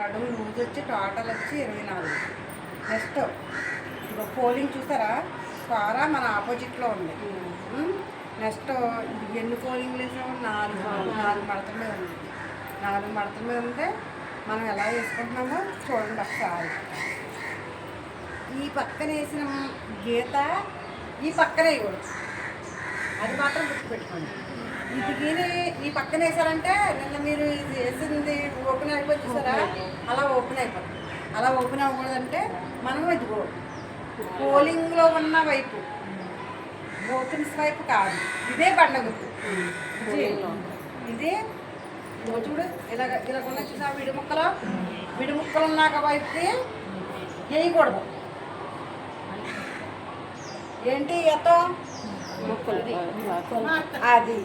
నడుము లూజ్ వచ్చి టోటల్ వచ్చి 24. నెక్స్ట్ ఇప్పుడు ఫోల్డింగ్ చూసారా, స్వారా మన ఆపోజిట్లో ఉంది. నెక్స్ట్ ఎన్ని ఫోల్డింగ్లు వేసాము, 4 మడతల మీద ఉంది. 4 మడతల మీద ఉంటే మనం ఎలా వేసుకుంటున్నామో చూడండి ఒకసారి. ఈ పక్కన వేసిన గీత ఈ పక్కన వేయకూడదు, అది మాత్రం గుర్తుపెట్టుకోండి. ఇది ఈ పక్కన వేసారంటే నిన్న మీరు ఇది వేసింది ఓపెన్ అయిపోయి చూసారా, అలా ఓపెన్ అయిపోతుంది. అలా ఓపెన్ అవ్వకూడదంటే మనం ఇదిగో పోలింగ్లో ఉన్న వైపు, ఓపెన్స్ వైపు కాదు, ఇదే బండ గుర్తు. ఇదే చూడు ఇలాగున్న చూసా, విడిముక్కలు ఉన్నాక వైపుకి వేయకూడదు. ఏంటి ఎత్తో అది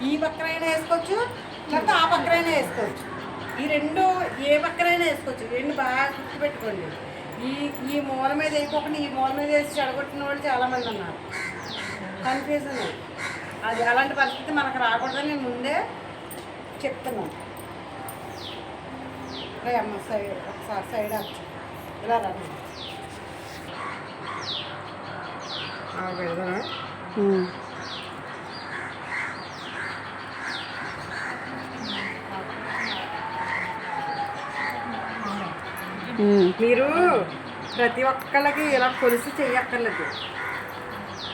ఈ పక్కనైనా వేసుకోవచ్చు, లేకపోతే ఆ పక్కనైనా వేసుకోవచ్చు. ఈ రెండు ఏ పక్కనైనా వేసుకోవచ్చు. రెండు బాగా గుర్తుపెట్టుకోండి. ఈ మూల మీద వేయకోకుండా ఈ మూల మీద వేసి చెడగొట్టిన వాళ్ళు చాలామంది ఉన్నారు. కన్ఫ్యూజన్ అది. అలాంటి పరిస్థితి మనకు రాకూడదని నేను ముందే చెప్తున్నాను. రే అమ్మ సైడ్ ఒకసారి సైడ్ వచ్చి ఇలా రండి. మీరు ప్రతి ఒక్కళ్ళకి ఇలా కొలిసి చెయ్యక్కర్లేదు,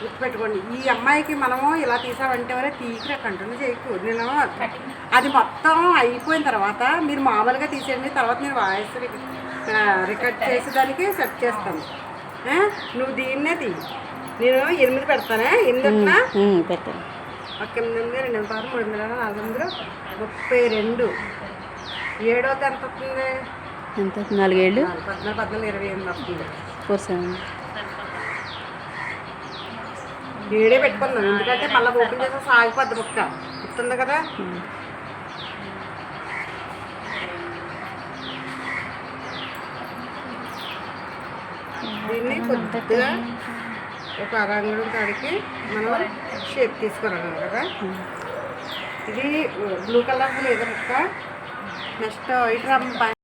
గుర్తుపెట్టుకోండి. ఈ అమ్మాయికి మనము ఇలా తీసామంటే వరే తీకిరా కంటిన్యూ చేయకు. నేను అది మొత్తం అయిపోయిన తర్వాత మీరు మామూలుగా తీసేయండి, తర్వాత నేను వాయిస్ రికార్డ్ చేసేదానికి సెట్ చేస్తాను. నువ్వు దీన్నే తీ. నేను 8 పెడతానే. 8 పెట్టాను. 1 8 2 6 3 4 32. 7వ ఎంత వస్తుంది? ఎంత? 4 ఏళ్ళు 14 14 28 వస్తుంది. 7 పెట్టుకున్నాను, ఎందుకంటే మళ్ళీ ఓపెన్ చేస్తే సాగిపోద్ది ముక్క. గుర్తుంది కదా. దీన్ని కొద్దిగా ఒక అరంగుళం కాడికి మనం షేప్ తీసుకున్నాం కదా. ఇది బ్లూ కలర్ లేదా ముక్క. Next white rum